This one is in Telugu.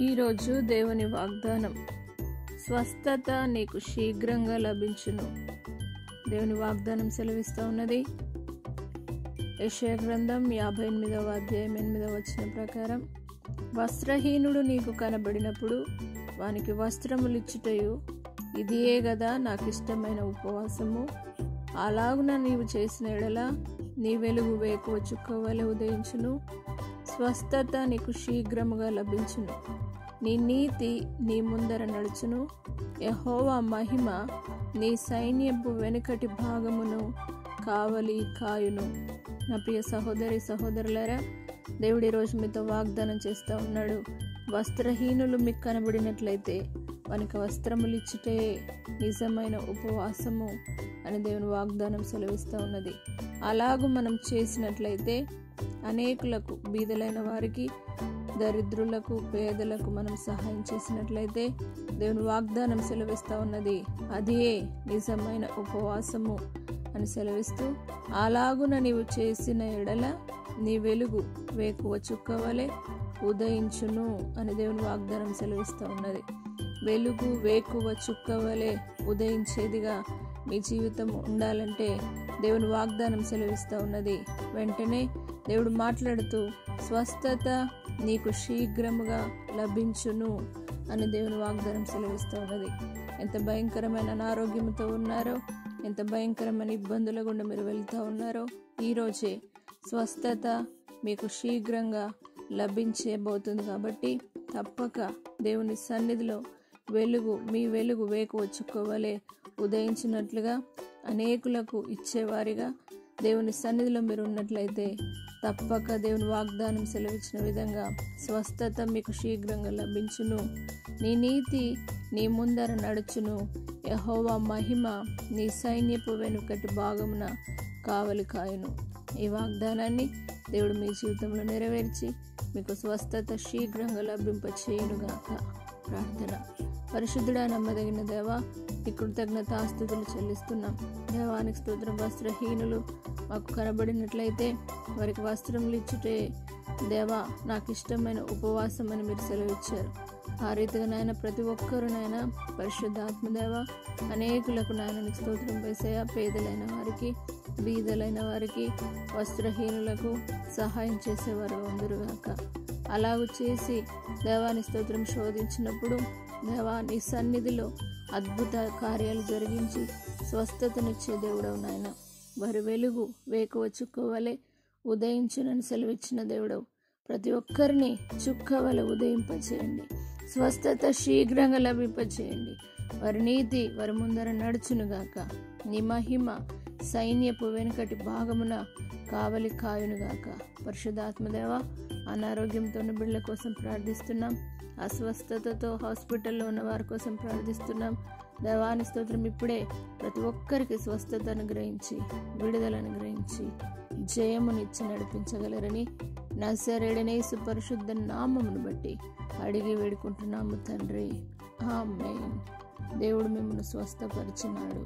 ఈరోజు దేవుని వాగ్దానం, స్వస్థత నీకు శీఘ్రంగా లభించును. దేవుని వాగ్దానం సెలవిస్తూ ఉన్నది. యెషయా గ్రంథం 58వ అధ్యాయం 8వ వచనం ప్రకారం, వస్త్రహీనుడు నీకు కనబడినప్పుడు వానికి వస్త్రములిచ్చుటయు ఇదియే గదా నాకు ఇష్టమైన ఉపవాసము. అలాగున నీవు చేసిన ఎడల నీ వెలుగు వేకువ చుక్క వలె ఉదయించును. స్వస్థత నీకు శీఘ్రముగా లభించును. నీ నీతి నీ ముందర నడుచును. యెహోవా మహిమ నీ సైన్యపు వెనుకటి భాగమును కావలి కాయును. నా ప్రియ సహోదరి సహోదరులారా, దేవుడి రోజు మీతో వాగ్దానం చేస్తూ ఉన్నాడు. వస్త్రహీనులు మీకు కనబడినట్లయితే వానికి వస్త్రములిచ్చుటే నిజమైన ఉపవాసము అని దేవుని వాగ్దానం సెలవిస్తూ ఉన్నది. అలాగూ మనం చేసినట్లయితే అనేకులకు, బీదలైన వారికి, దరిద్రులకు, పేదలకు మనం సహాయం చేసినట్లయితే దేవుని వాగ్దానం సెలవిస్తూ ఉన్నది. అదే నిజమైన ఉపవాసము అని సెలవిస్తూ, అలాగున నీవు చేసిన ఎడల నీ వెలుగు వేకువ చుక్క వలె ఉదయించును అని దేవుని వాగ్దానం సెలవిస్తూ ఉన్నది. వెలుగు వేకువ చుక్క వలె ఉదయించేదిగా మీ జీవితం ఉండాలంటే దేవుని వాగ్దానం సెలవిస్తూ ఉన్నది. వెంటనే దేవుడు మాట్లాడుతూ, స్వస్థత నీకు శీఘ్రముగా లభించును అని దేవుని వాగ్దానం సెలవిస్తూ ఉన్నది. ఎంత భయంకరమైన అనారోగ్యంతో ఉన్నారో, ఎంత భయంకరమైన ఇబ్బందుల గుండా మీరు వెళ్తూ ఉన్నారో, ఈరోజే స్వస్థత మీకు శీఘ్రంగా లభించబోతుంది. కాబట్టి తప్పక దేవుని సన్నిధిలో మీ వెలుగు వేకువ చుక్క వలె ఉదయించినట్లుగా అనేకులకు ఇచ్చేవారిగా దేవుని సన్నిధిలో మీరు ఉన్నట్లయితే తప్పక దేవుని వాగ్దానం సెలవిచ్చిన విధంగా స్వస్థత మీకు శీఘ్రంగా లభించును. నీ నీతి నీ ముందర నడుచును. యెహోవా మహిమ నీ సైన్యపు వెనుకటి భాగమున కావలి కాయును. ఈ వాగ్దానాన్ని దేవుడు మీ జీవితంలో నెరవేర్చి మీకు స్వస్థత శీఘ్రంగా లభింపచేయునుగాక. ప్రార్థన. పరిశుద్ధుడా, నమ్మదగిన దేవా, ఈ కృతజ్ఞతాస్తుతులు చెల్లిస్తున్నాం. దేవానికి స్తోత్రం. వస్త్రహీనులు మాకు కనబడినట్లయితే వారికి వస్త్రములు ఇచ్చుటే దేవా నాకు ఇష్టమైన ఉపవాసం అని మీరు సెలవిచ్చారు. ఆ రీతిగా నాయన ప్రతి ఒక్కరు నాయన పరిశుద్ధాత్మదేవ అనేకులకు నాయననికి స్తోత్రం వేసయ్యా. పేదలైన వారికి, బీదలైన వారికి, వస్త్రహీనులకు సహాయం చేసేవారు అందరుగాక. అలాగూ చేసి దేవాని స్తోత్రం శోధించినప్పుడు దేవా నీ సన్నిధిలో అద్భుత కార్యాలు జరిగించి స్వస్థతనిచ్చే దేవుడవు నాయన. వారి వెలుగు వేకువ చుక్క వలె ఉదయించునని సెలవిచ్చిన దేవుడవు. ప్రతి ఒక్కరిని చుక్క వలె ఉదయింపచేయండి. స్వస్థత శీఘ్రంగా లభింపచేయండి. వారి నీతి వారి ముందర నడుచునుగాక. నీ మహిమ సైన్యపు వెనుకటి భాగమున కావలి కాయునుగాక. పరిశుద్ధాత్మదేవ, అనారోగ్యంతో ఉన్న బిడ్డల కోసం ప్రార్థిస్తున్నాం. అస్వస్థతతో హాస్పిటల్లో ఉన్న వారి కోసం ప్రార్థిస్తున్నాం. దేవాని స్తోత్రం. ఇప్పుడే ప్రతి ఒక్కరికి స్వస్థత అనుగ్రహించి, విడుదల అనుగ్రహించి, జయమునిచ్చి నడిపించగలరని నజరేయుడైన యేసు పరిశుద్ధ నామమును బట్టి అడిగి వేడుకుంటున్నాము తండ్రి. ఆమేన్. దేవుడు మిమ్మల్ని స్వస్థపరిచినాడు.